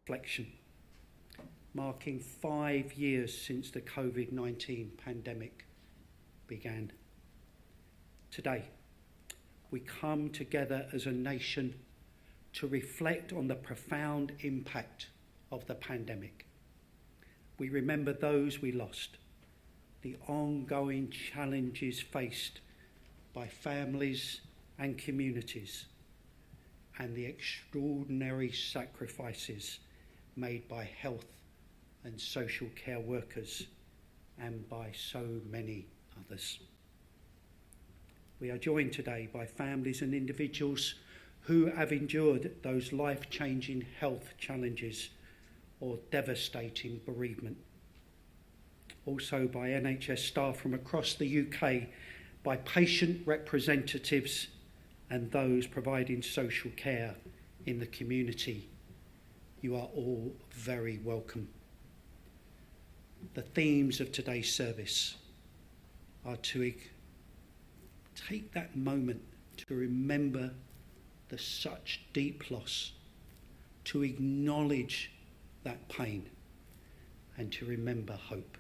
reflection, marking 5 years since the COVID-19 pandemic began. Today, we come together as a nation to reflect on the profound impact of the pandemic. We remember those we lost, the ongoing challenges faced by families and communities, and the extraordinary sacrifices made by health and social care workers and by so many others. We are joined today by families and individuals who have endured those life-changing health challenges or devastating bereavement. Also by NHS staff from across the UK, by patient representatives and those providing social care in the community. You are all very welcome. The themes of today's service are to take that moment to remember the such deep loss, to acknowledge that pain, and to remember hope.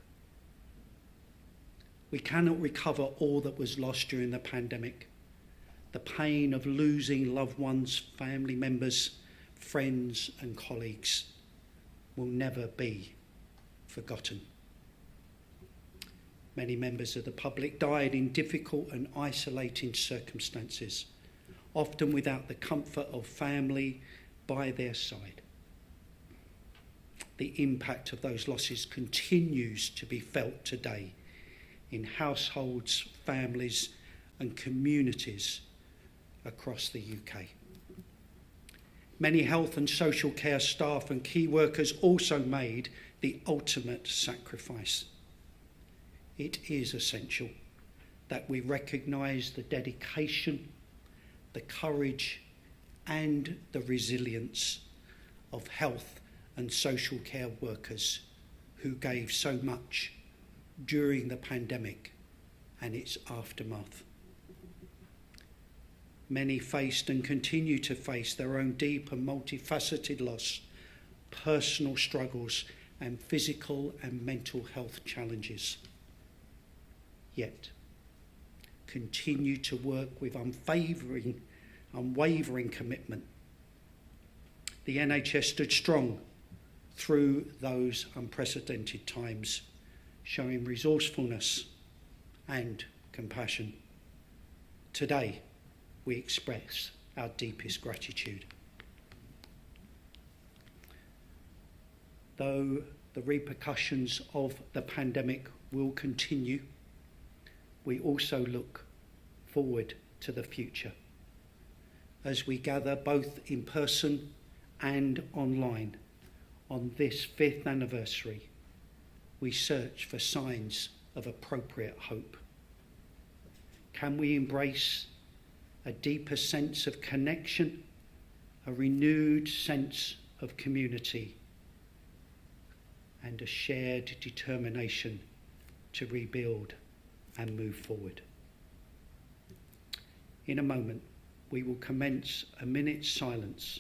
We cannot recover all that was lost during the pandemic. The pain of losing loved ones, family members, friends and colleagues will never be forgotten. Many members of the public died in difficult and isolating circumstances, often without the comfort of family by their side. The impact of those losses continues to be felt today in households, families and communities across the UK. Many health and social care staff and key workers also made the ultimate sacrifice. It is essential that we recognise the dedication, the courage and the resilience of health and social care workers who gave so much during the pandemic and its aftermath. Many faced and continue to face their own deep and multifaceted loss, personal struggles and physical and mental health challenges. Yet, continue to work with unwavering commitment. The NHS stood strong through those unprecedented times, showing resourcefulness and compassion. Today, we express our deepest gratitude. Though the repercussions of the pandemic will continue, we also look forward to the future. As we gather both in person and online on this 5th anniversary, we search for signs of appropriate hope. Can we embrace a deeper sense of connection, a renewed sense of community, and a shared determination to rebuild and move forward? In a moment, we will commence a minute's silence,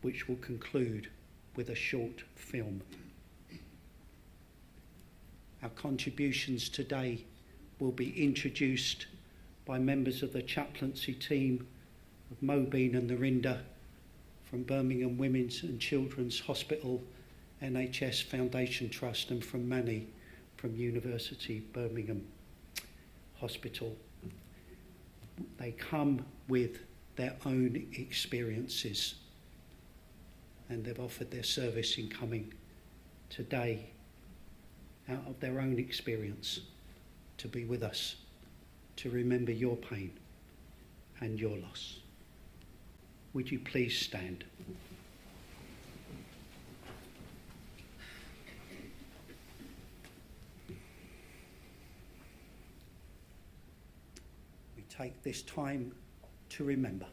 which will conclude with a short film. Our contributions today will be introduced by members of the chaplaincy team of Mobeen and Narinda from Birmingham Women's and Children's Hospital NHS Foundation Trust, and from Manny from University Birmingham Hospital. They come with their own experiences and they've offered their service in coming today out of their own experience to be with us, to remember your pain and your loss. Would you please stand? We take this time to remember.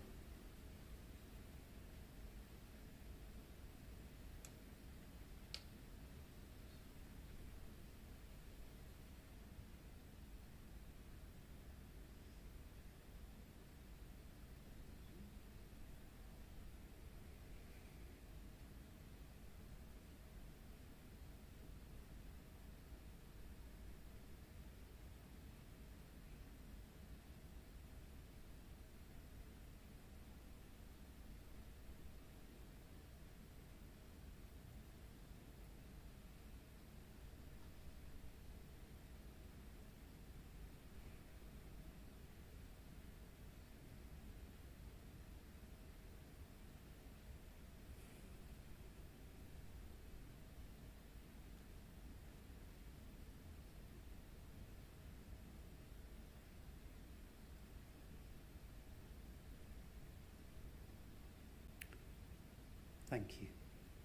Thank you.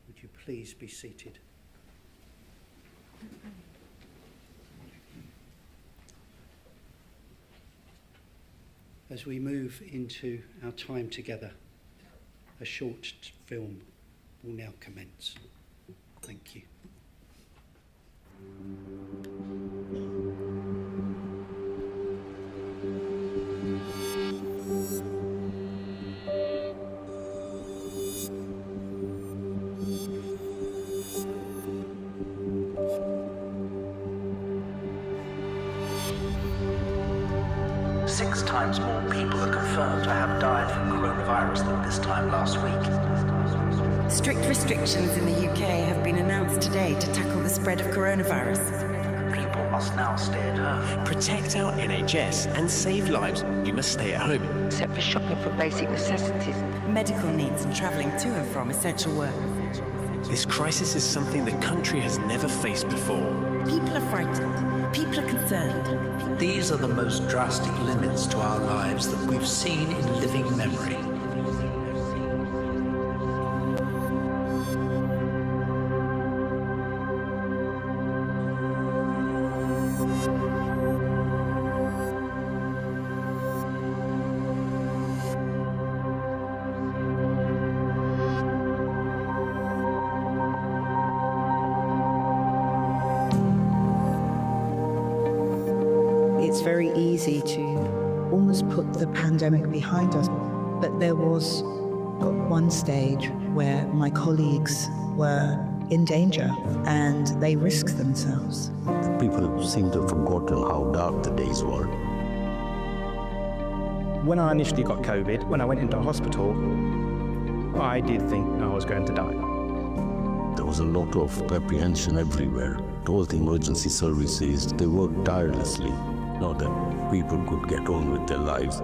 Would you please be seated? As we move into our time together, a short film will now commence. Thank you. Six times more people are confirmed to have died from coronavirus than this time last week. Strict restrictions in the UK have been announced today to tackle the spread of coronavirus. People must now stay at home. Protect our NHS and save lives. You must stay at home. Except for shopping for basic necessities. Medical needs and travelling to and from essential work. This crisis is something the country has never faced before. People are frightened. People are concerned. These are the most drastic limits to our lives that we've seen in living memory. It's very easy to almost put the pandemic behind us. But there was one stage where my colleagues were in danger and they risked themselves. People seem to have forgotten how dark the days were. When I initially got COVID, when I went into hospital, I did think I was going to die. There was a lot of apprehension everywhere. All the emergency services, they worked tirelessly, so that people could get on with their lives.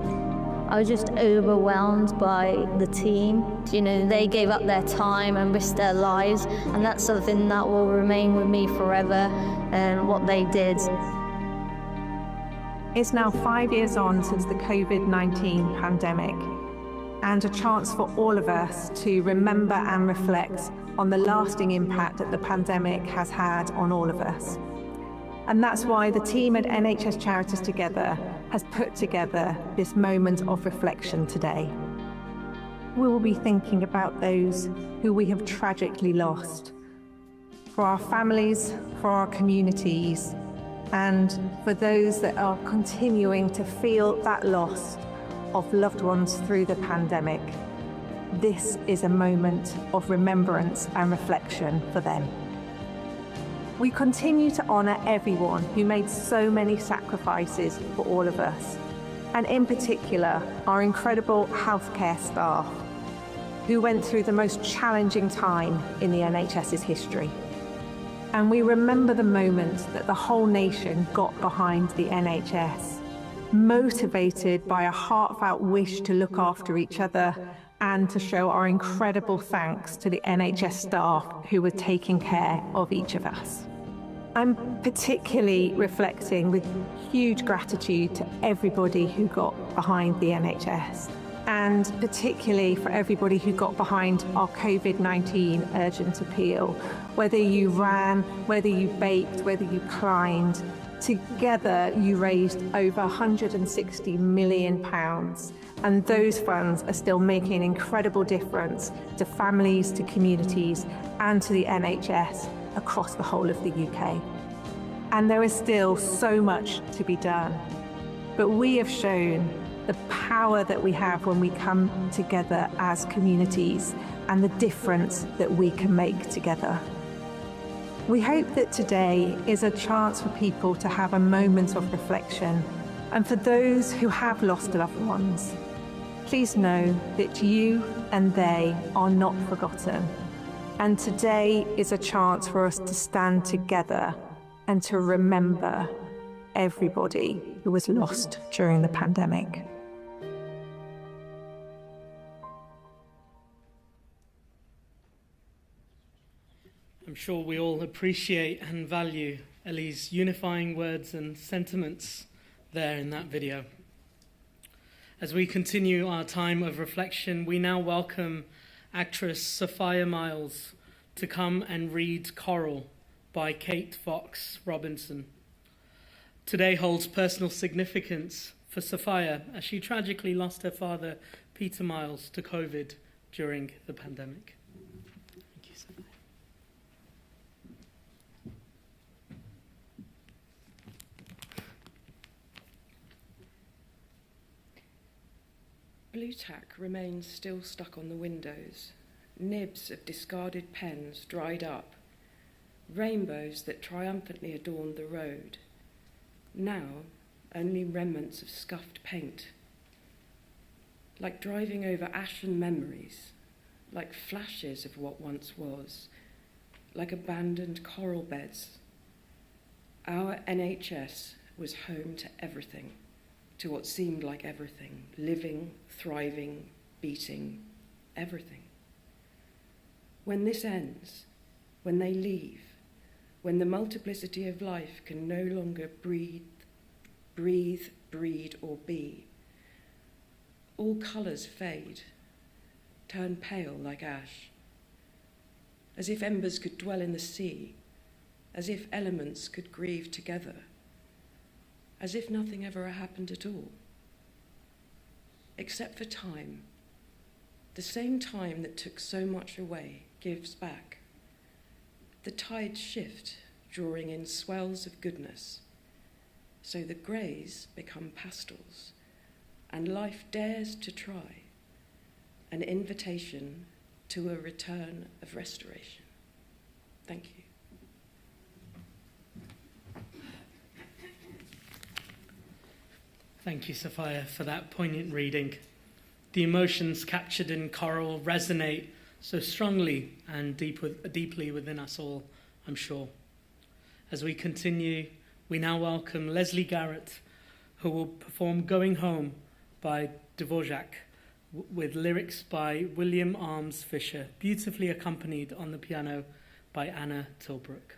I was just overwhelmed by the team. You know, they gave up their time and risked their lives, and that's something that will remain with me forever, and what they did. It's now 5 years on since the COVID-19 pandemic, and a chance for all of us to remember and reflect on the lasting impact that the pandemic has had on all of us. And that's why the team at NHS Charities Together has put together this moment of reflection today. We will be thinking about those who we have tragically lost, for our families, for our communities, and for those that are continuing to feel that loss of loved ones through the pandemic. This is a moment of remembrance and reflection for them. We continue to honour everyone who made so many sacrifices for all of us, and in particular, our incredible healthcare staff, who went through the most challenging time in the NHS's history. And we remember the moment that the whole nation got behind the NHS, motivated by a heartfelt wish to look after each other and to show our incredible thanks to the NHS staff who were taking care of each of us. I'm particularly reflecting with huge gratitude to everybody who got behind the NHS, and particularly for everybody who got behind our COVID-19 urgent appeal. Whether you ran, whether you baked, whether you climbed, together you raised over £160 million. And those funds are still making an incredible difference to families, to communities, and to the NHS across the whole of the UK. And there is still so much to be done. But we have shown the power that we have when we come together as communities and the difference that we can make together. We hope that today is a chance for people to have a moment of reflection, and for those who have lost loved ones, please know that you and they are not forgotten. And today is a chance for us to stand together and to remember everybody who was lost during the pandemic. I'm sure we all appreciate and value Ellie's unifying words and sentiments there in that video. As we continue our time of reflection, we now welcome actress Sophia Myles to come and read Coral by Kate Fox Robinson. Today holds personal significance for Sophia as she tragically lost her father, Peter Myles, to COVID during the pandemic. Thank you, Sophia. Blue tack remains still stuck on the windows, nibs of discarded pens dried up, rainbows that triumphantly adorned the road. Now, only remnants of scuffed paint. Like driving over ashen memories, like flashes of what once was, like abandoned coral beds. Our NHS was home to everything, to what seemed like everything, living, thriving, beating, everything. When this ends, when they leave, when the multiplicity of life can no longer breathe, breed, or be, all colours fade, turn pale like ash, as if embers could dwell in the sea, as if elements could grieve together, as if nothing ever happened at all, except for time. The same time that took so much away gives back. The tides shift, drawing in swells of goodness, so the greys become pastels, and life dares to try, an invitation to a return of restoration. Thank you. Thank you, Sophia, for that poignant reading. The emotions captured in Coral resonate so strongly and deeply within us all, I'm sure. As we continue, we now welcome Leslie Garrett, who will perform Going Home by Dvorak, with lyrics by William Arms Fisher, beautifully accompanied on the piano by Anna Tilbrook.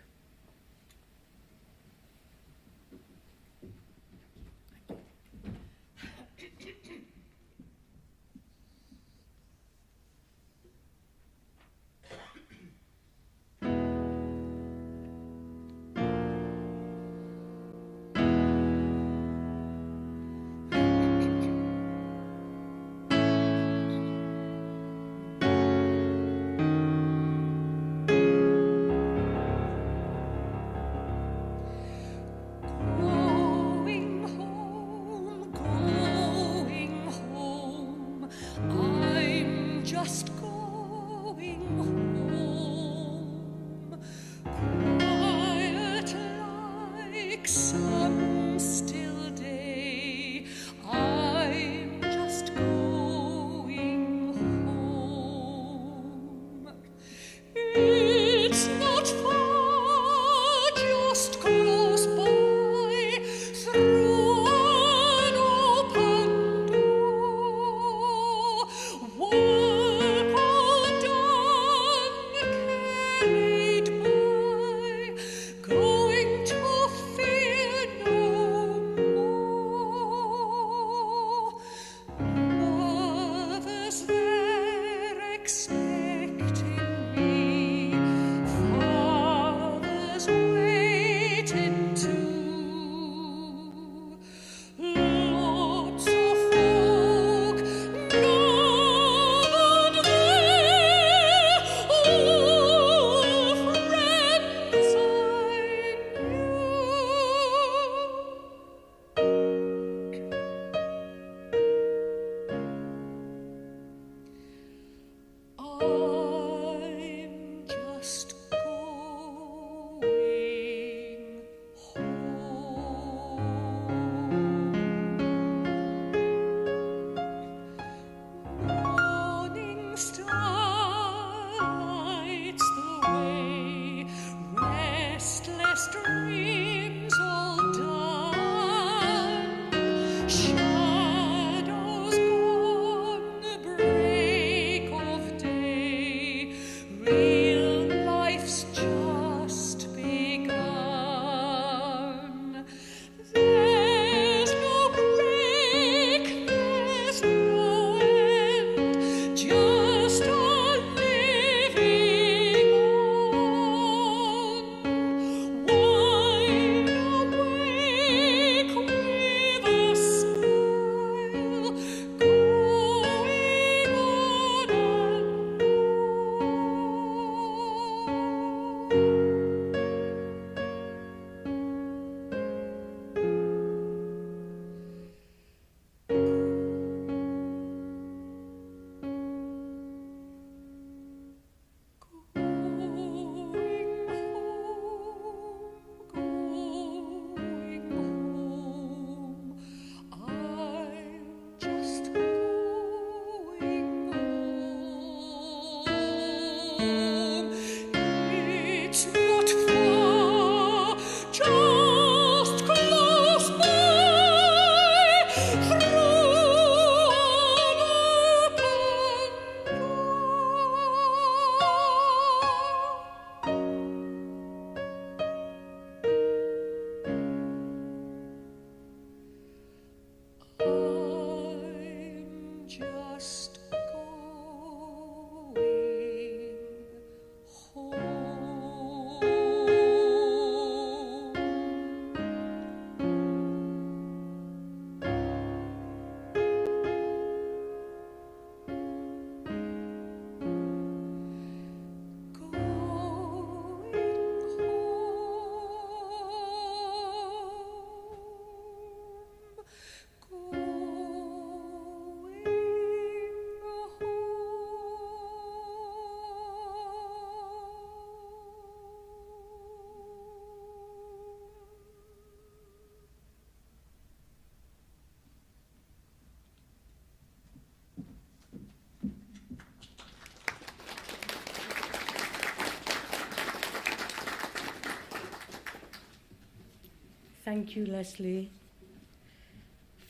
Thank you, Leslie,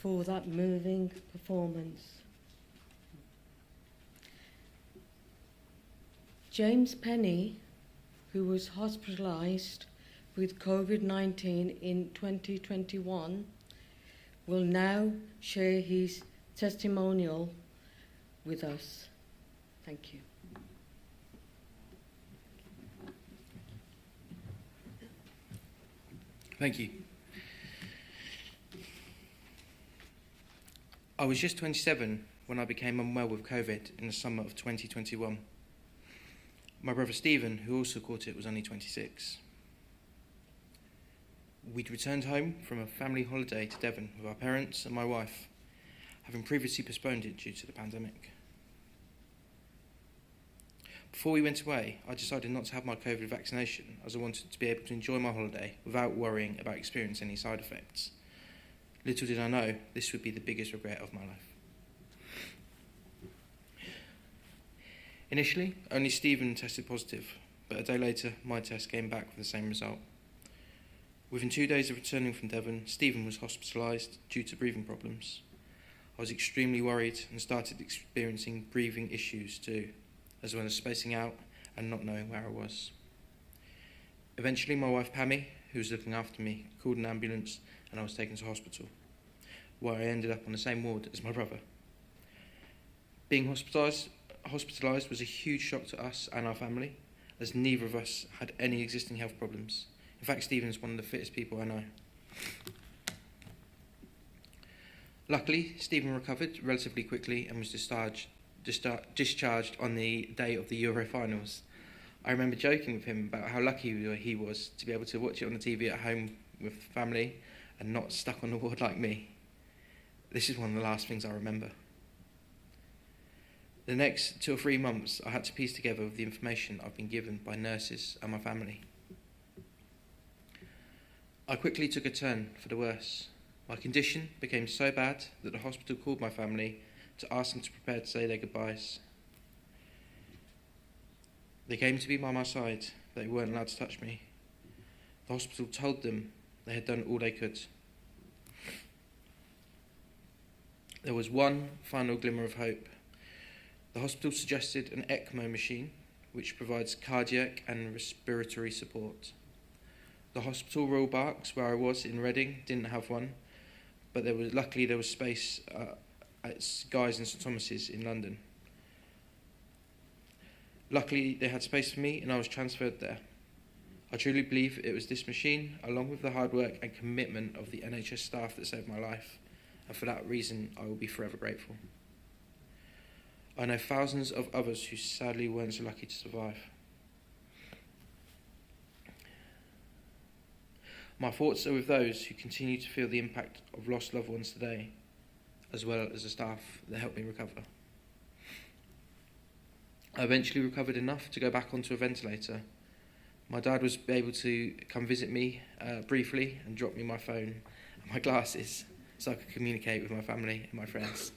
for that moving performance. James Penny, who was hospitalised with COVID-19 in 2021, will now share his testimonial with us. Thank you. Thank you. I was just 27 when I became unwell with COVID in the summer of 2021. My brother Stephen, who also caught it, was only 26. We'd returned home from a family holiday to Devon with our parents and my wife, having previously postponed it due to the pandemic. Before we went away, I decided not to have my COVID vaccination as I wanted to be able to enjoy my holiday without worrying about experiencing any side effects. Little did I know, this would be the biggest regret of my life. Initially, only Stephen tested positive, but a day later, my test came back with the same result. Within 2 days of returning from Devon, Stephen was hospitalised due to breathing problems. I was extremely worried and started experiencing breathing issues too, as well as spacing out and not knowing where I was. Eventually, my wife Pammy, who was looking after me, called an ambulance and I was taken to hospital, where I ended up on the same ward as my brother. Being hospitalised was a huge shock to us and our family, as neither of us had any existing health problems. In fact, Stephen's one of the fittest people I know. Luckily, Stephen recovered relatively quickly and was discharged on the day of the Euro finals. I remember joking with him about how lucky he was to be able to watch it on the TV at home with family and not stuck on the ward like me. This is one of the last things I remember. The next 2 or 3 months, I had to piece together the information I've been given by nurses and my family. I quickly took a turn for the worse. My condition became so bad that the hospital called my family to ask them to prepare to say their goodbyes. They came to be by my side, but they weren't allowed to touch me. The hospital told them they had done all they could. There was one final glimmer of hope. The hospital suggested an ECMO machine, which provides cardiac and respiratory support. The hospital Royal Berks, where I was in Reading, didn't have one, but luckily there was space at Guy's and St Thomas's in London. Luckily they had space for me and I was transferred there. I truly believe it was this machine, along with the hard work and commitment of the NHS staff, that saved my life, and for that reason I will be forever grateful. I know thousands of others who sadly weren't so lucky to survive. My thoughts are with those who continue to feel the impact of lost loved ones today, as well as the staff that helped me recover. I eventually recovered enough to go back onto a ventilator. My dad was able to come visit me briefly and drop me my phone and my glasses so I could communicate with my family and my friends.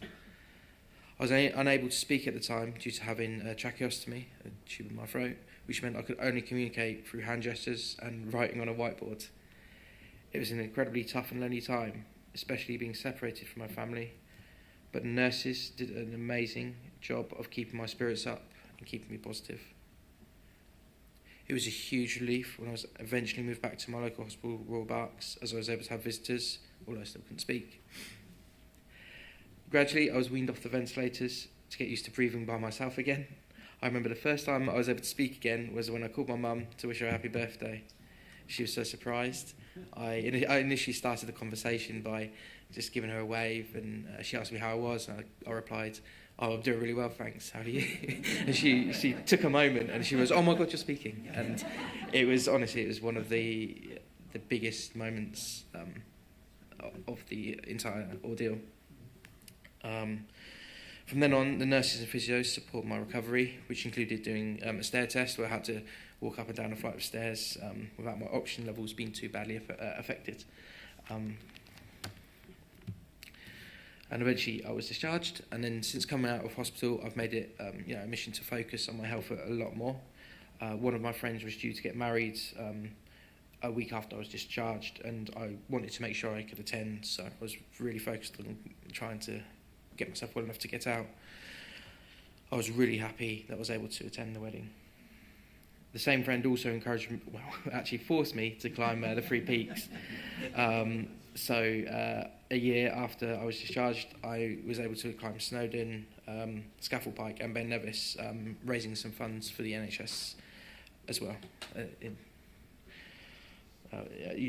I was unable to speak at the time due to having a tracheostomy, a tube in my throat, which meant I could only communicate through hand gestures and writing on a whiteboard. It was an incredibly tough and lonely time, especially being separated from my family, but the nurses did an amazing job of keeping my spirits up and keeping me positive. It was a huge relief when I was eventually moved back to my local hospital, Royal Berks, as I was able to have visitors, although I still couldn't speak. Gradually, I was weaned off the ventilators to get used to breathing by myself again. I remember the first time I was able to speak again was when I called my mum to wish her a happy birthday. She was so surprised. I initially started the conversation by just giving her a wave, and she asked me how I was, and I replied, "Oh, I'm doing really well, thanks. How are you?" And she took a moment, and she was, "Oh my God, you're speaking!" And it was honestly, it was one of the biggest moments of the entire ordeal. From then on, the nurses and physios support my recovery, which included doing a stair test where I had to walk up and down a flight of stairs without my oxygen levels being too badly affected. And eventually I was discharged, and then since coming out of hospital I've made it a mission to focus on my health a lot more. One of my friends was due to get married a week after I was discharged, and I wanted to make sure I could attend, so I was really focused on trying to get myself well enough to get out. I was really happy that I was able to attend the wedding. The same friend also encouraged me, well, actually forced me to climb the 3 peaks. So a year after I was discharged, I was able to climb Snowdon, Scaffold Pike and Ben Nevis, raising some funds for the NHS as well.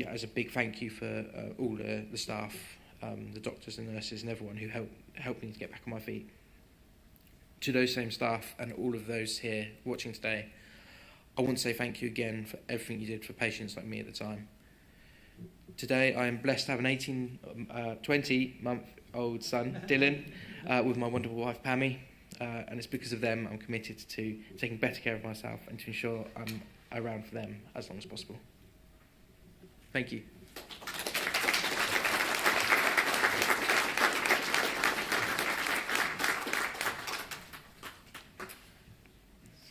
As a big thank you for all the staff, the doctors and nurses and everyone who helped me to get back on my feet. To those same staff and all of those here watching today, I want to say thank you again for everything you did for patients like me at the time. Today I am blessed to have an 20-month-old son, Dylan, with my wonderful wife, Pammy, and it's because of them I'm committed to taking better care of myself and to ensure I'm around for them as long as possible. Thank you.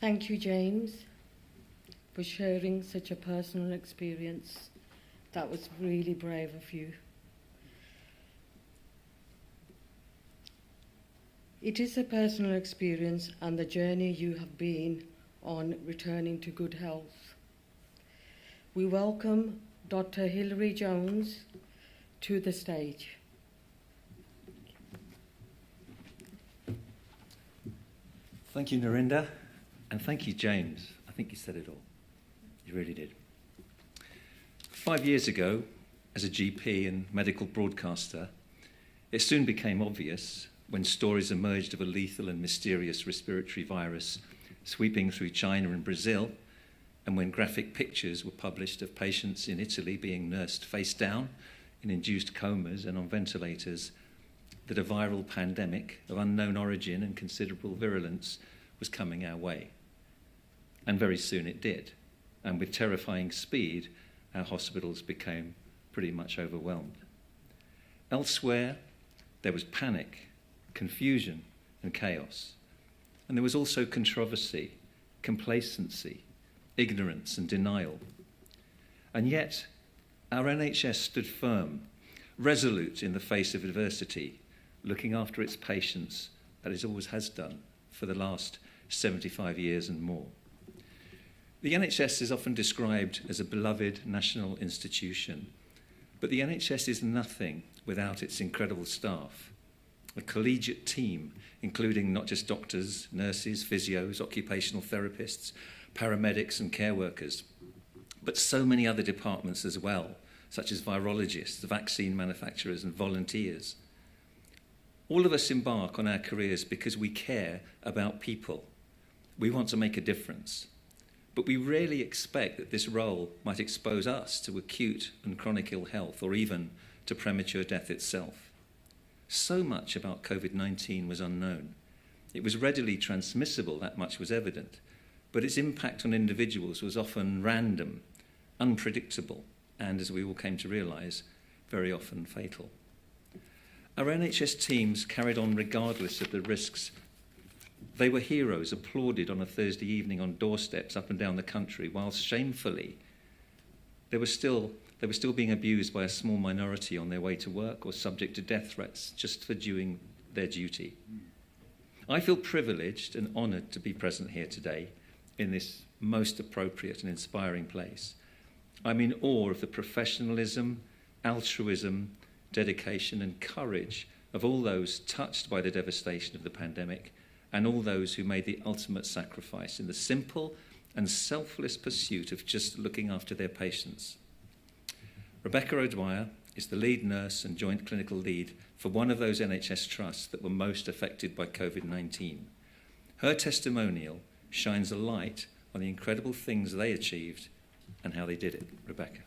Thank you, James, for sharing such a personal experience. That was really brave of you. It is a personal experience and the journey you have been on returning to good health. We welcome Dr. Hilary Jones to the stage. Thank you, Narinder, and thank you, James. I think you said it all. You really did. 5 years ago, as a GP and medical broadcaster, it soon became obvious when stories emerged of a lethal and mysterious respiratory virus sweeping through China and Brazil, and when graphic pictures were published of patients in Italy being nursed face down in induced comas and on ventilators, that a viral pandemic of unknown origin and considerable virulence was coming our way. And very soon it did. And with terrifying speed, our hospitals became pretty much overwhelmed. Elsewhere, there was panic, confusion, and chaos. And there was also controversy, complacency, ignorance, and denial. And yet, our NHS stood firm, resolute in the face of adversity, looking after its patients, as it always has done for the last 75 years and more. The NHS is often described as a beloved national institution, but the NHS is nothing without its incredible staff, a collegiate team, including not just doctors, nurses, physios, occupational therapists, paramedics and care workers, but so many other departments as well, such as virologists, vaccine manufacturers and volunteers. All of us embark on our careers because we care about people. We want to make a difference. But we rarely expect that this role might expose us to acute and chronic ill health or even to premature death itself. So much about COVID-19 was unknown. It was readily transmissible, that much was evident, but its impact on individuals was often random, unpredictable, and, as we all came to realise, very often fatal. Our NHS teams carried on regardless of the risks. They were heroes, applauded on a Thursday evening on doorsteps up and down the country, whilst shamefully they were still being abused by a small minority on their way to work or subject to death threats just for doing their duty. I feel privileged and honoured to be present here today in this most appropriate and inspiring place. I'm in awe of the professionalism, altruism, dedication and courage of all those touched by the devastation of the pandemic and all those who made the ultimate sacrifice in the simple and selfless pursuit of just looking after their patients. Rebecca O'Dwyer is the lead nurse and joint clinical lead for one of those NHS trusts that were most affected by COVID-19. Her testimonial shines a light on the incredible things they achieved and how they did it. Rebecca.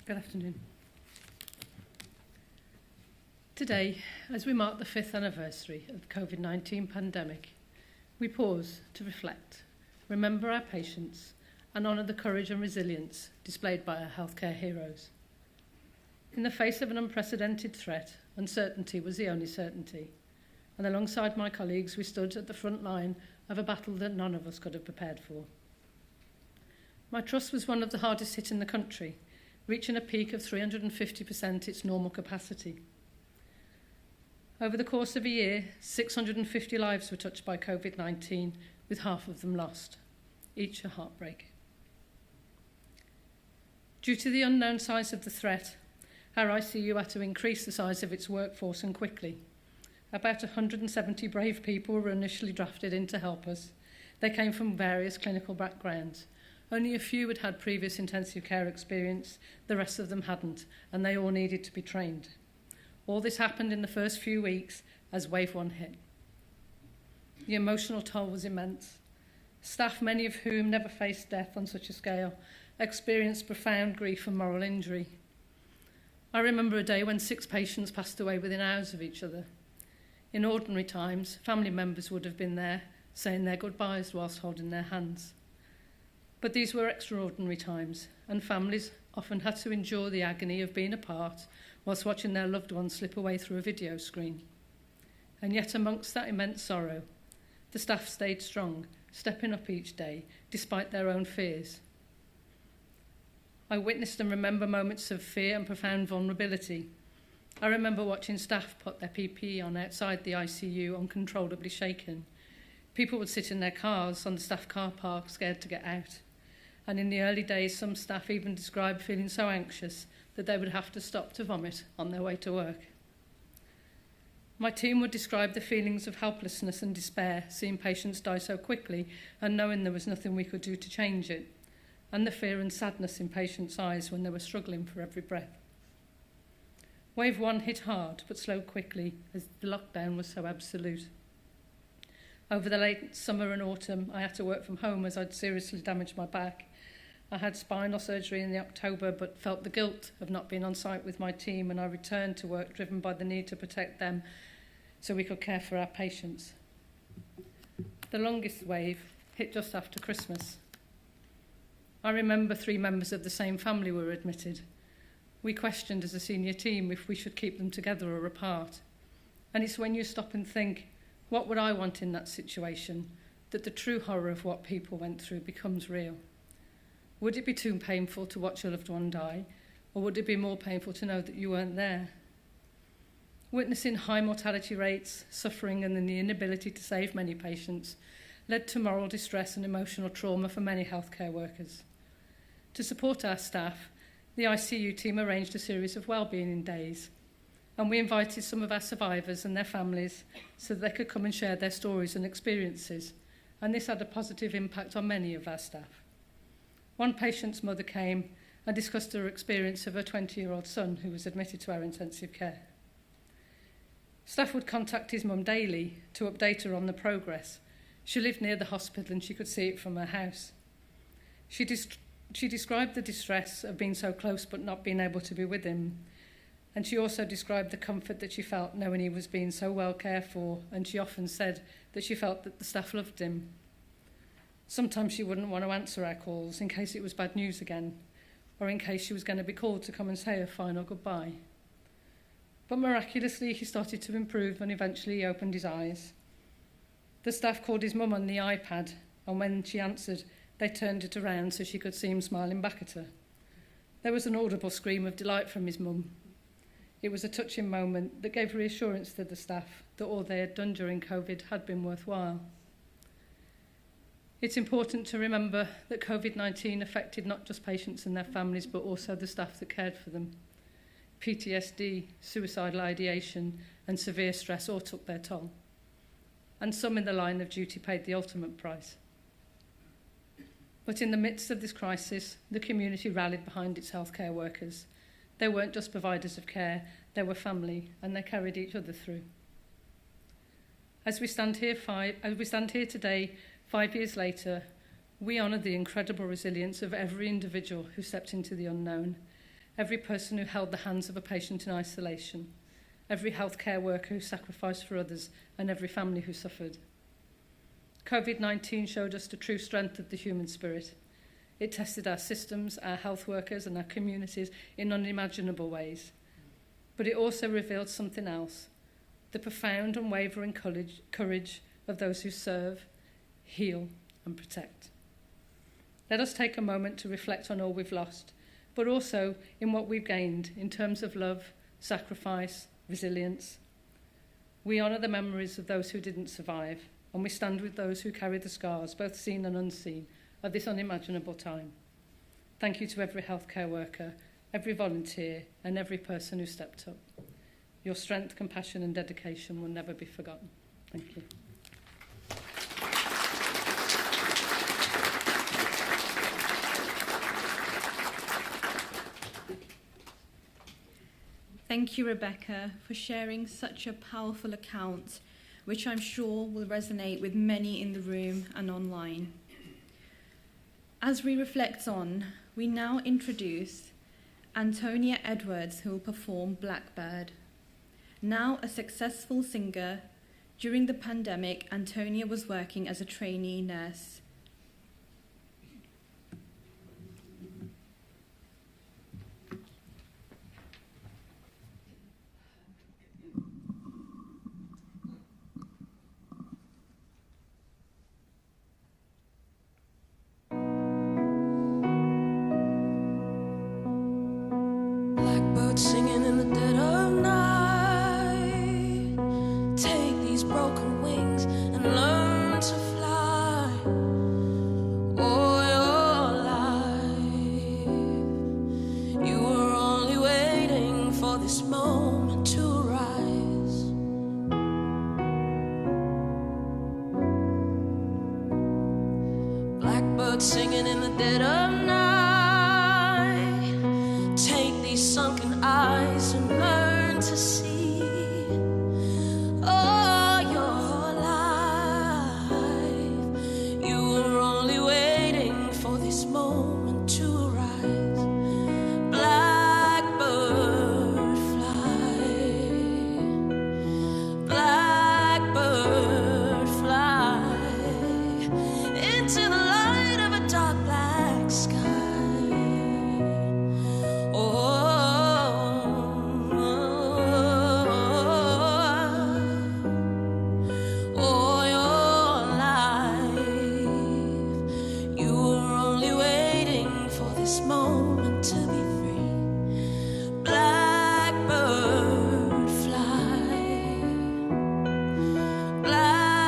Good afternoon. Today, as we mark the 5th anniversary of the COVID-19 pandemic, we pause to reflect, remember our patients, and honour the courage and resilience displayed by our healthcare heroes. In the face of an unprecedented threat, uncertainty was the only certainty. and alongside my colleagues, we stood at the front line of a battle that none of us could have prepared for. My trust was one of the hardest hit in the country, reaching a peak of 350% its normal capacity. Over the course of a year, 650 lives were touched by COVID-19, with half of them lost, each a heartbreak. Due to the unknown size of the threat, our ICU had to increase the size of its workforce, and quickly. About 170 brave people were initially drafted in to help us. They came from various clinical backgrounds. Only a few had had previous intensive care experience, the rest of them hadn't, and they all needed to be trained. All this happened in the first few weeks as Wave 1 hit. The emotional toll was immense. Staff, many of whom never faced death on such a scale, experienced profound grief and moral injury. I remember a day when 6 patients passed away within hours of each other. In ordinary times, family members would have been there, saying their goodbyes whilst holding their hands. But these were extraordinary times, and families often had to endure the agony of being apart whilst watching their loved ones slip away through a video screen. And yet amongst that immense sorrow, the staff stayed strong, stepping up each day, despite their own fears. I witnessed and remember moments of fear and profound vulnerability. I remember watching staff put their PPE on outside the ICU, uncontrollably shaken. People would sit in their cars on the staff car park, scared to get out. And in the early days, some staff even described feeling so anxious that they would have to stop to vomit on their way to work. My team would describe the feelings of helplessness and despair, seeing patients die so quickly and knowing there was nothing we could do to change it, and the fear and sadness in patients' eyes when they were struggling for every breath. Wave 1 hit hard, but slowed quickly as the lockdown was so absolute. Over the late summer and autumn, I had to work from home as I'd seriously damaged my back. I had spinal surgery in October, but felt the guilt of not being on site with my team, and I returned to work driven by the need to protect them so we could care for our patients. The longest wave hit just after Christmas. I remember 3 members of the same family were admitted. We questioned as a senior team if we should keep them together or apart. And it's when you stop and think, what would I want in that situation, that the true horror of what people went through becomes real. Would it be too painful to watch your loved one die, or would it be more painful to know that you weren't there? Witnessing high mortality rates, suffering, and the inability to save many patients led to moral distress and emotional trauma for many healthcare workers. To support our staff, the ICU team arranged a series of wellbeing days, and we invited some of our survivors and their families so that they could come and share their stories and experiences, and this had a positive impact on many of our staff. One patient's mother came and discussed her experience of her 20-year-old son who was admitted to our intensive care. Staff would contact his mum daily to update her on the progress. She lived near the hospital and she could see it from her house. She described the distress of being so close but not being able to be with him. And she also described the comfort that she felt knowing he was being so well cared for, and she often said that she felt that the staff loved him. Sometimes she wouldn't want to answer our calls in case it was bad news again, or in case she was going to be called to come and say her final goodbye. But miraculously, he started to improve and eventually he opened his eyes. The staff called his mum on the iPad, and when she answered, they turned it around so she could see him smiling back at her. There was an audible scream of delight from his mum. It was a touching moment that gave reassurance to the staff that all they had done during COVID had been worthwhile. It's important to remember that COVID-19 affected not just patients and their families, but also the staff that cared for them. PTSD, suicidal ideation, and severe stress all took their toll. And some in the line of duty paid the ultimate price. But in the midst of this crisis, the community rallied behind its healthcare workers. They weren't just providers of care, they were family, and they carried each other through. As we stand here today, 5 years later, we honour the incredible resilience of every individual who stepped into the unknown, every person who held the hands of a patient in isolation, every healthcare worker who sacrificed for others, and every family who suffered. COVID-19 showed us the true strength of the human spirit. It tested our systems, our health workers, and our communities in unimaginable ways. But it also revealed something else, the profound and unwavering courage of those who serve, heal and protect. Let us take a moment to reflect on all we've lost, but also in what we've gained in terms of love, sacrifice, resilience. We honour the memories of those who didn't survive, and we stand with those who carry the scars, both seen and unseen, of this unimaginable time. Thank you to every healthcare worker, every volunteer, and every person who stepped up. Your strength, compassion, and dedication will never be forgotten. Thank you. Thank you, Rebecca, for sharing such a powerful account, which I'm sure will resonate with many in the room and online. As we reflect on, we now introduce Antonia Edwards, who will perform Blackbird. Now a successful singer, during the pandemic, Antonia was working as a trainee nurse. Singing in the dead of night. Take these broken wings and learn to fly. All your life, you were only waiting for this moment to rise. Blackbird singing in the dead of night. Take these sunken eyes and learn to see. All your life, you were only waiting for this moment to arise. Blackbird fly, blackbird fly into the light of a dark black sky.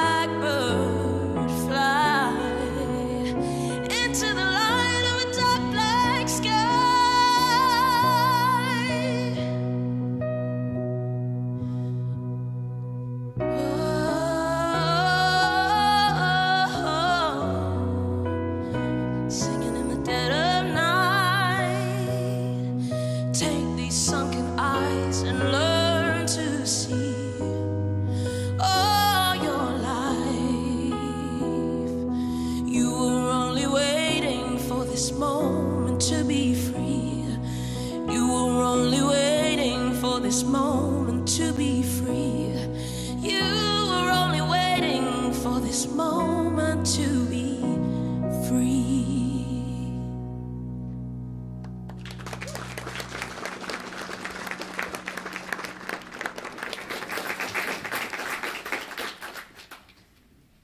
This moment to be free. You were only waiting for this moment to be free.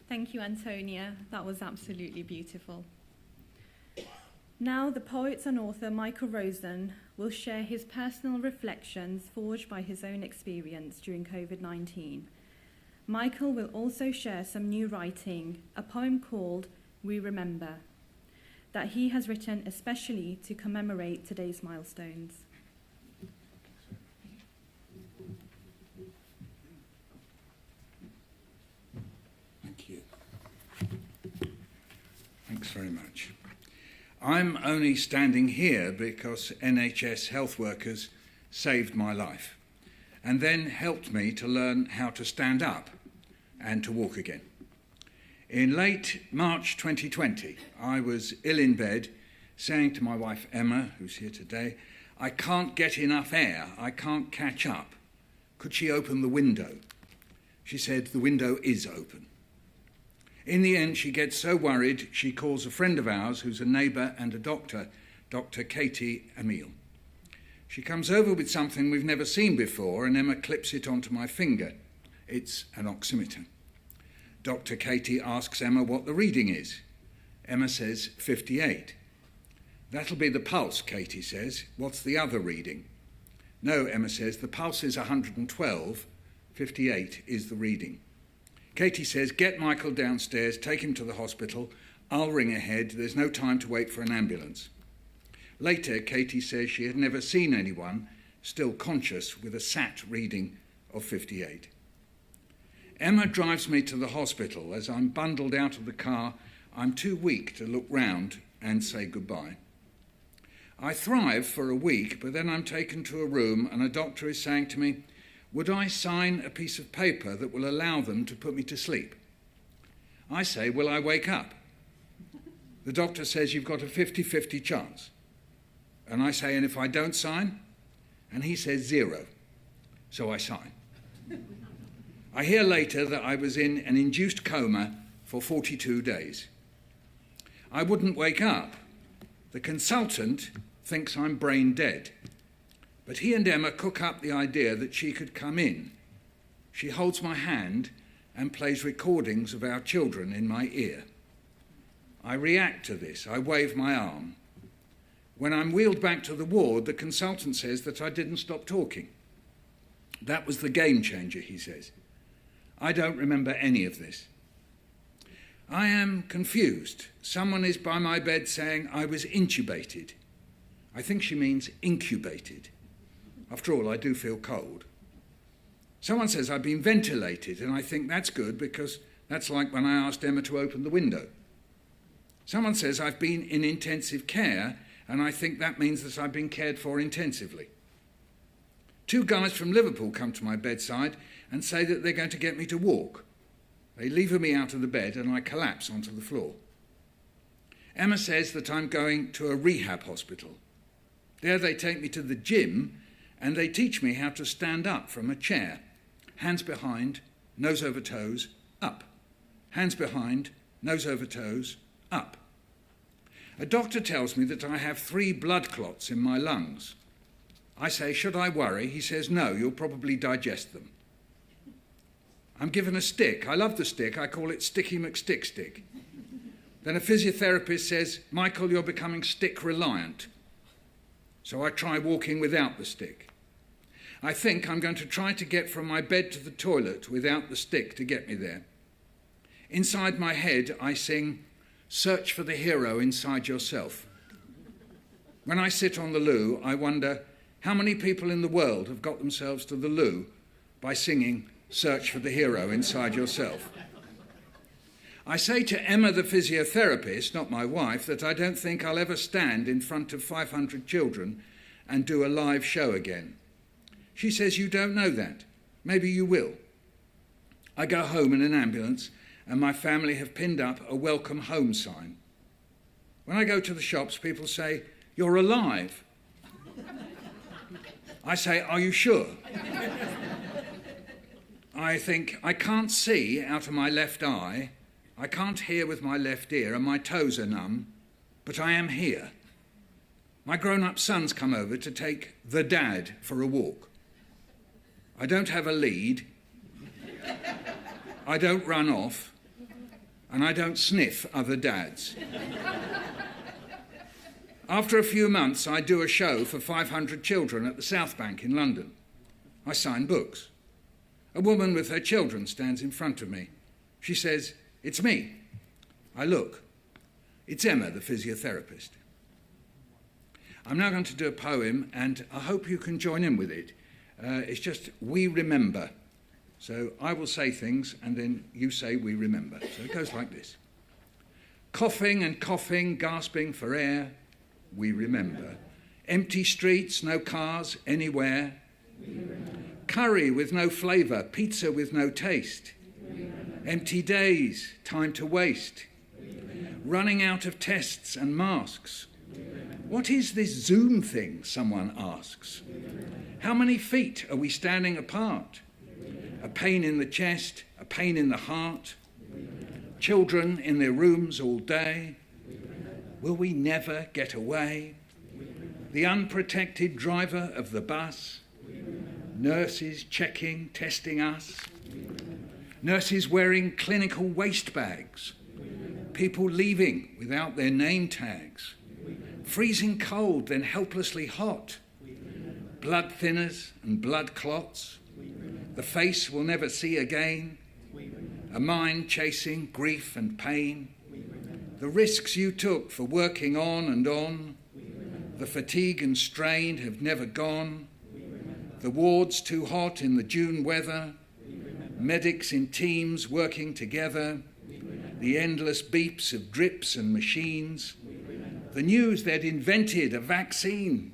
Thank you, Antonia. That was absolutely beautiful. Now, the poet and author Michael Rosen will share his personal reflections forged by his own experience during COVID-19. Michael will also share some new writing, a poem called We Remember, that he has written especially to commemorate today's milestones. Thank you. Thanks very much. I'm only standing here because NHS health workers saved my life and then helped me to learn how to stand up and to walk again. In late March 2020, I was ill in bed, saying to my wife Emma, who's here today, I can't get enough air, I can't catch up. Could she open the window? She said, the window is open. In the end, she gets so worried, she calls a friend of ours who's a neighbour and a doctor, Dr. Katie Emile. She comes over with something we've never seen before, and Emma clips it onto my finger. It's an oximeter. Dr. Katie asks Emma what the reading is. Emma says 58. That'll be the pulse, Katie says. What's the other reading? No, Emma says, the pulse is 112, 58 is the reading. Katie says, get Michael downstairs, take him to the hospital. I'll ring ahead. There's no time to wait for an ambulance. Later, Katie says she had never seen anyone still conscious with a SAT reading of 58. Emma drives me to the hospital. As I'm bundled out of the car, I'm too weak to look round and say goodbye. I thrive for a week, but then I'm taken to a room and a doctor is saying to me, would I sign a piece of paper that will allow them to put me to sleep? I say, will I wake up? The doctor says, you've got a 50-50 chance. And I say, and if I don't sign? And he says 0. So I sign. I hear later that I was in an induced coma for 42 days. I wouldn't wake up. The consultant thinks I'm brain dead. But he and Emma cook up the idea that she could come in. She holds my hand and plays recordings of our children in my ear. I react to this. I wave my arm. When I'm wheeled back to the ward, the consultant says that I didn't stop talking. That was the game changer, he says. I don't remember any of this. I am confused. Someone is by my bed saying I was intubated. I think she means incubated. After all, I do feel cold. Someone says I've been ventilated, and I think that's good because that's like when I asked Emma to open the window. Someone says I've been in intensive care, and I think that means that I've been cared for intensively. 2 guys from Liverpool come to my bedside and say that they're going to get me to walk. They lever me out of the bed and I collapse onto the floor. Emma says that I'm going to a rehab hospital. There they take me to the gym and they teach me how to stand up from a chair. Hands behind, nose over toes, up. Hands behind, nose over toes, up. A doctor tells me that I have 3 blood clots in my lungs. I say, should I worry? He says, no, you'll probably digest them. I'm given a stick. I love the stick. I call it Sticky McStick Stick. Then a physiotherapist says, Michael, you're becoming stick reliant. So I try walking without the stick. I think I'm going to try to get from my bed to the toilet without the stick to get me there. Inside my head, I sing, search for the hero inside yourself. When I sit on the loo, I wonder how many people in the world have got themselves to the loo by singing, search for the hero inside yourself. I say to Emma, the physiotherapist, not my wife, that I don't think I'll ever stand in front of 500 children and do a live show again. She says, you don't know that. Maybe you will. I go home in an ambulance and my family have pinned up a welcome home sign. When I go to the shops, people say, you're alive. I say, are you sure? I think, I can't see out of my left eye, I can't hear with my left ear, and my toes are numb, but I am here. My grown-up son's come over to take the dad for a walk. I don't have a lead, I don't run off, and I don't sniff other dads. After a few months, I do a show for 500 children at the South Bank in London. I sign books. A woman with her children stands in front of me. She says, it's me. I look. It's Emma, the physiotherapist. I'm now going to do a poem, and I hope you can join in with it. It's just, we remember. So I will say things, and then you say we remember. So it goes like this. Coughing and coughing, gasping for air, we remember. Empty streets, no cars anywhere. We remember. Curry with no flavour, pizza with no taste. Empty days, time to waste. Running out of tests and masks. What is this Zoom thing, someone asks? How many feet are we standing apart? A pain in the chest, a pain in the heart. Children in their rooms all day. Will we never get away? The unprotected driver of the bus. Nurses checking, testing us. nurses wearing clinical waste bags, people leaving without their name tags, freezing cold then helplessly hot, blood thinners and blood clots, the face we'll never see again, a mind chasing grief and pain, the risks you took for working on and on, the fatigue and strain have never gone, the wards too hot in the June weather, medics in teams working together, the endless beeps of drips and machines, the news they'd invented a vaccine,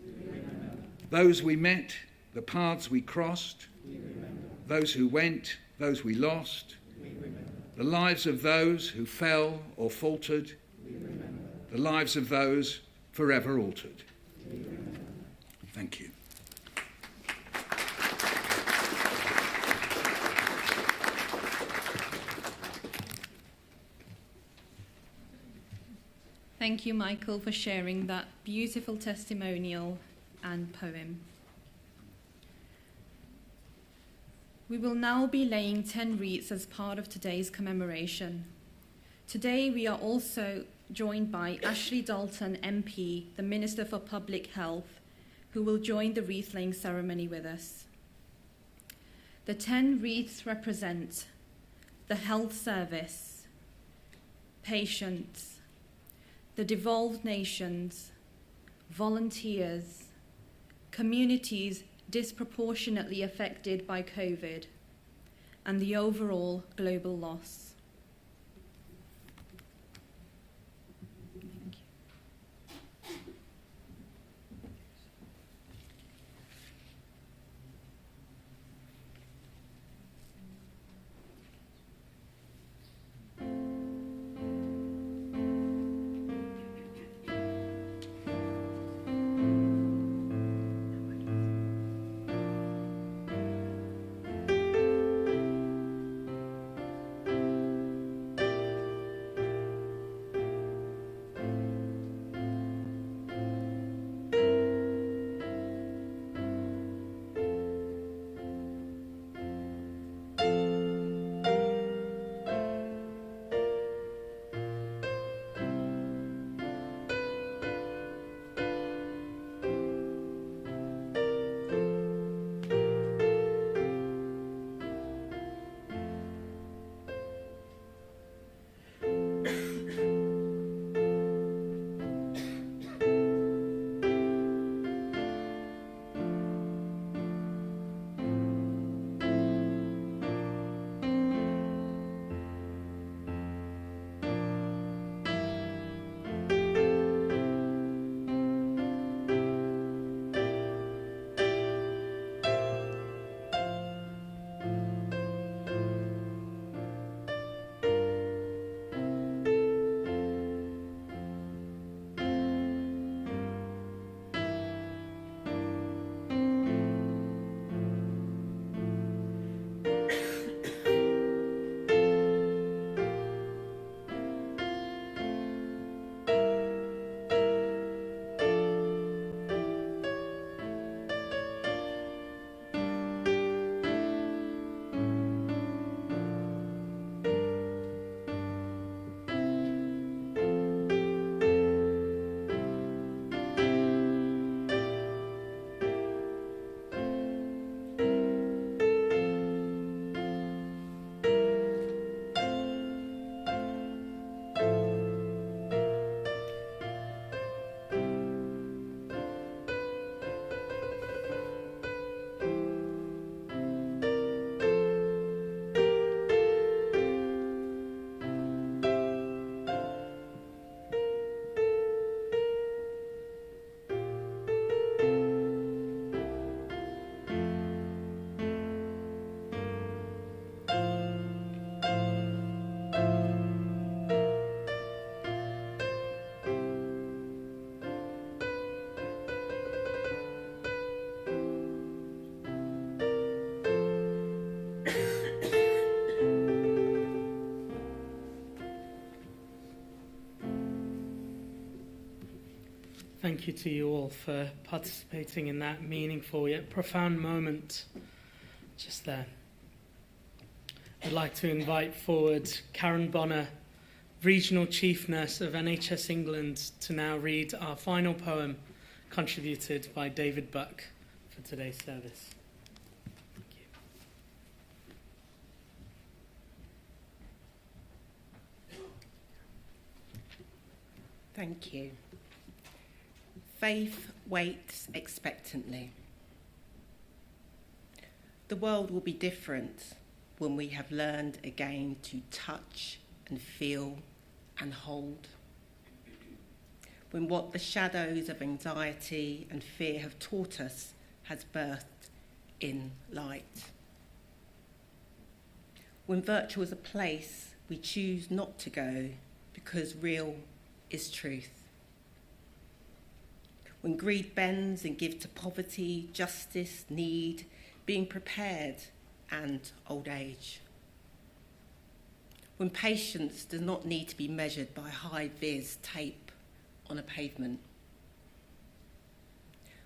those we met, the paths we crossed, those who went, those we lost, the lives of those who fell or faltered, the lives of those forever altered. Thank you. Thank you, Michael, for sharing that beautiful testimonial and poem. We will now be laying 10 wreaths as part of today's commemoration. Today we are also joined by Ashley Dalton, MP, the Minister for Public Health, who will join the wreath-laying ceremony with us. The 10 wreaths represent the health service, patients, the devolved nations, volunteers, communities disproportionately affected by COVID, and the overall global loss. Thank you to you all for participating in that meaningful yet profound moment just there. I'd like to invite forward Karen Bonner, Regional Chief Nurse of NHS England, to now read our final poem contributed by David Buck for today's service. Thank you. Faith waits expectantly. The world will be different when we have learned again to touch and feel and hold. When what the shadows of anxiety and fear have taught us has birthed in light. When virtual is a place we choose not to go because real is truth. When greed bends and gives to poverty, justice, need, being prepared, and old age. When patience does not need to be measured by high-vis tape on a pavement.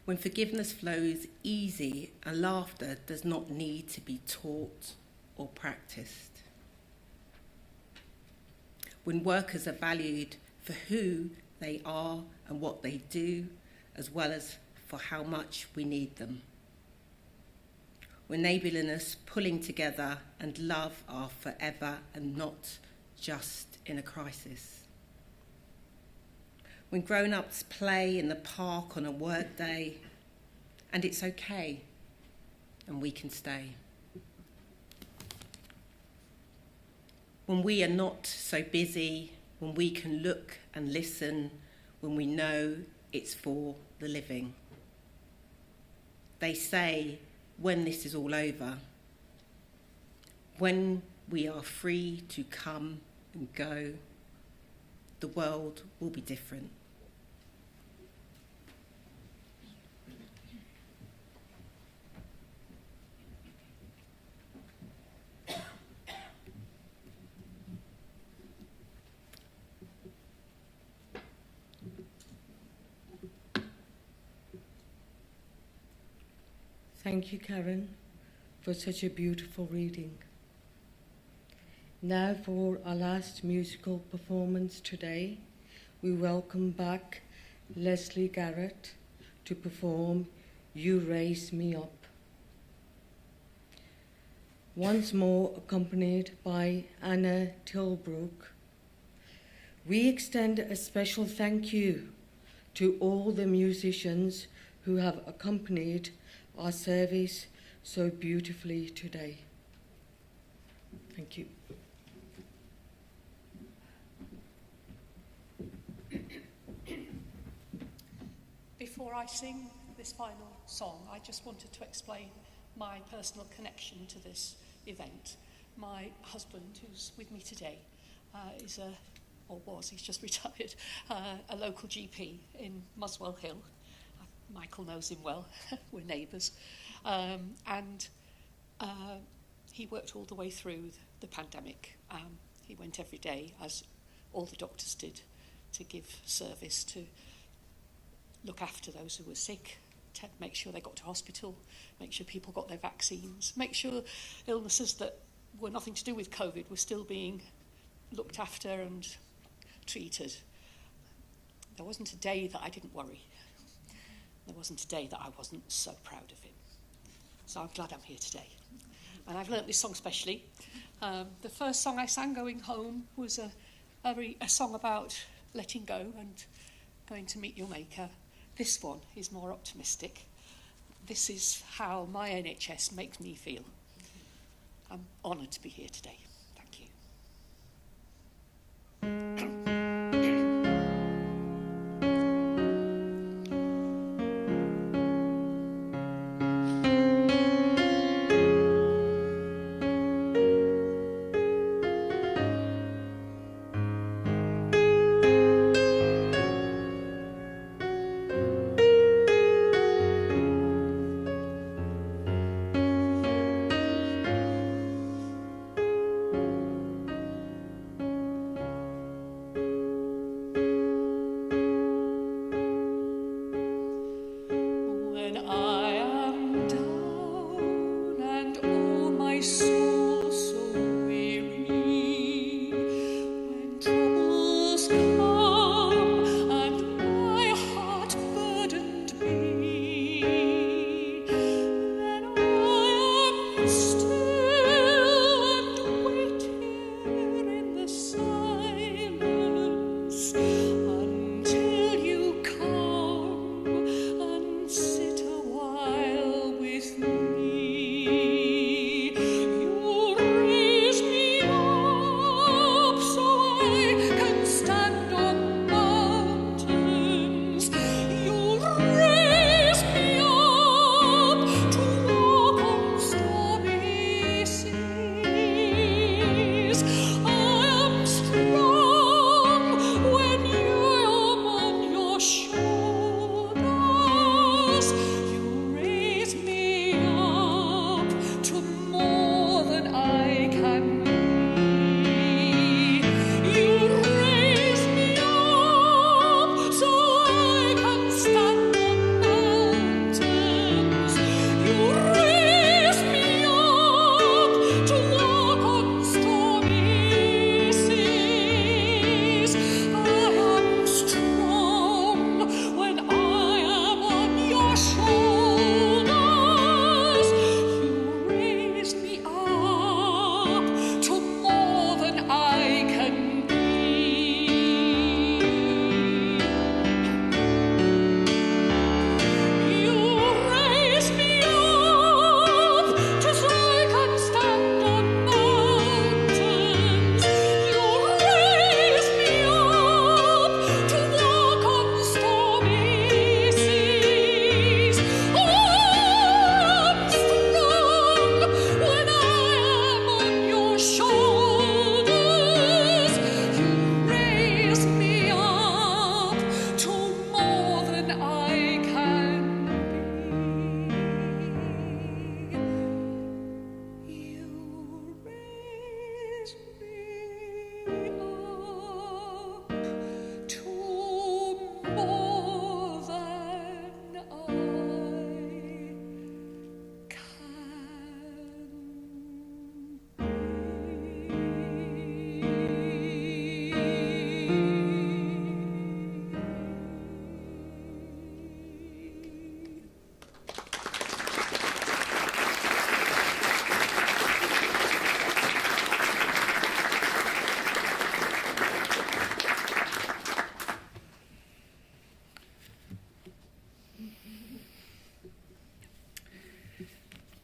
When forgiveness flows easy and laughter does not need to be taught or practiced. When workers are valued for who they are and what they do, as well as for how much we need them. When neighbourliness, pulling together, and love are forever and not just in a crisis. When grown-ups play in the park on a work day, and it's okay, and we can stay. When we are not so busy, when we can look and listen, when we know it's for the living. They say, when this is all over, when we are free to come and go, the world will be different. Thank you, Karen, for such a beautiful reading. Now for our last musical performance today, we welcome back Leslie Garrett to perform You Raise Me Up. Once more accompanied by Anna Tilbrook, we extend a special thank you to all the musicians who have accompanied our service so beautifully today. Thank you. Before I sing this final song, I just wanted to explain my personal connection to this event. My husband, who's with me today, is he's just retired, a local GP in Muswell Hill. Michael knows him well, we're neighbours. And he worked all the way through the pandemic. He went every day, as all the doctors did, to give service, to look after those who were sick, to make sure they got to hospital, make sure people got their vaccines, make sure illnesses that were nothing to do with COVID were still being looked after and treated. There wasn't a day that I didn't worry. There wasn't a day that I wasn't so proud of him. So I'm glad I'm here today. And I've learnt this song specially. The first song I sang going home was a song about letting go and going to meet your maker. This one is more optimistic. This is how my NHS makes me feel. I'm honoured to be here today. Thank you.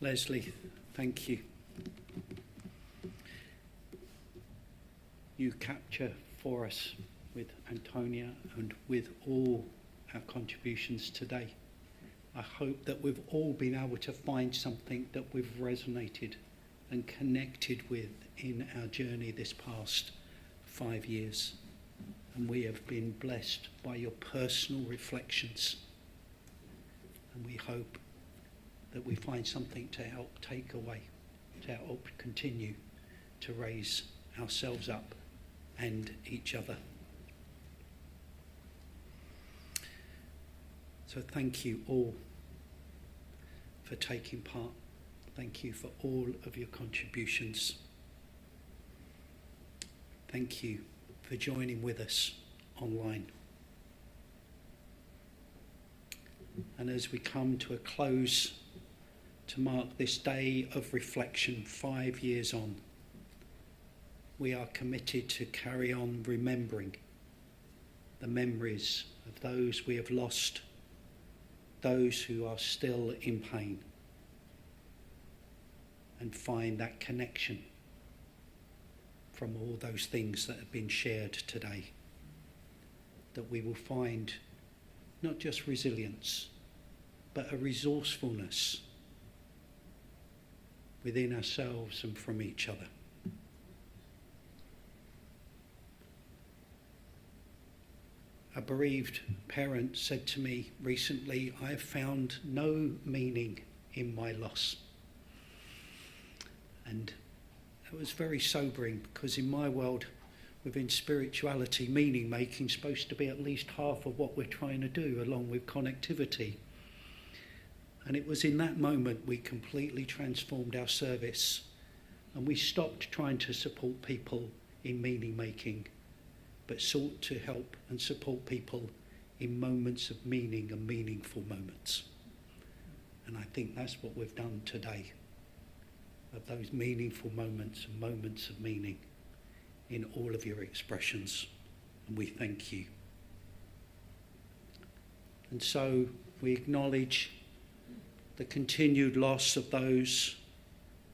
Leslie, thank you. You capture for us with Antonia and with all our contributions today. I hope that we've all been able to find something that we've resonated and connected with in our journey this past 5 years. And we have been blessed by your personal reflections. And we hope that we find something to help take away, to help continue to raise ourselves up and each other. So thank you all for taking part. Thank you for all of your contributions. Thank you for joining with us online. And as we come to a close to mark this day of reflection 5 years on, we are committed to carry on remembering the memories of those we have lost, those who are still in pain, and find that connection from all those things that have been shared today, that we will find not just resilience, but a resourcefulness within ourselves and from each other. A bereaved parent said to me recently, "I have found no meaning in my loss." And it was very sobering, because in my world, within spirituality, meaning making is supposed to be at least half of what we're trying to do, along with connectivity. And it was in that moment we completely transformed our service, and we stopped trying to support people in meaning making, but sought to help and support people in moments of meaning and meaningful moments. And I think that's what we've done today, of those meaningful moments and moments of meaning in all of your expressions. And we thank you. And so we acknowledge the continued loss of those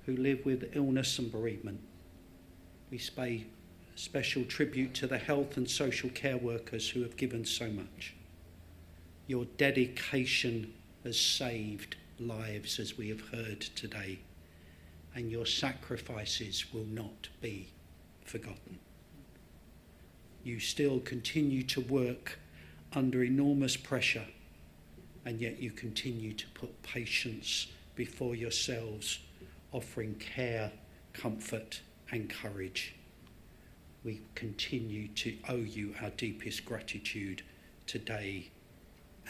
who live with illness and bereavement. We pay special tribute to the health and social care workers who have given so much. Your dedication has saved lives, as we have heard today, and your sacrifices will not be forgotten. You still continue to work under enormous pressure, and yet you continue to put patients before yourselves, offering care, comfort and courage. We continue to owe you our deepest gratitude today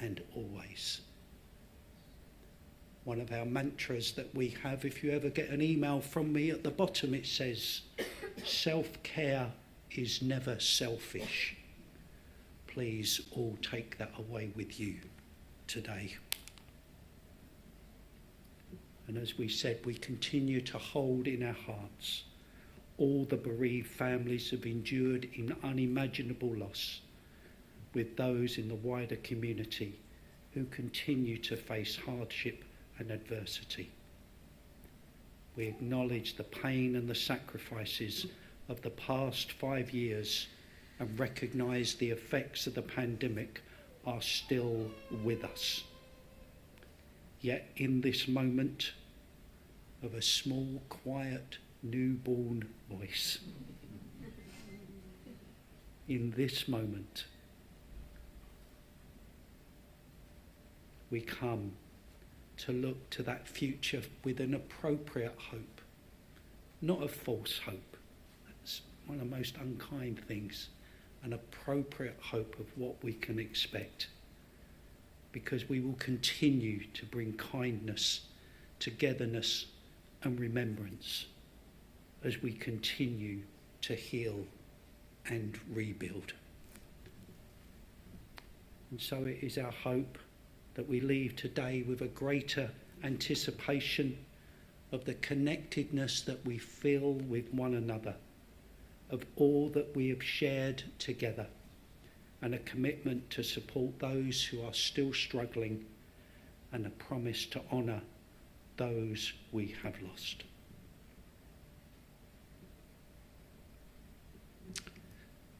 and always. One of our mantras that we have, if you ever get an email from me, at the bottom it says, "Self-care is never selfish." Please all take that away with you today. And as we said, we continue to hold in our hearts all the bereaved families have endured in unimaginable loss, with those in the wider community who continue to face hardship and adversity. We acknowledge the pain and the sacrifices of the past 5 years and recognise the effects of the pandemic are still with us. Yet in this moment of a small, quiet, newborn voice, in this moment, we come to look to that future with an appropriate hope, not a false hope. That's one of the most unkind things, an appropriate hope of what we can expect, because we will continue to bring kindness, togetherness and remembrance as we continue to heal and rebuild. And so it is our hope that we leave today with a greater anticipation of the connectedness that we feel with one another, of all that we have shared together, and a commitment to support those who are still struggling, and a promise to honour those we have lost.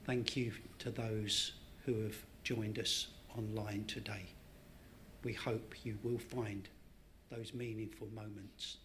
Thank you to those who have joined us online today. We hope you will find those meaningful moments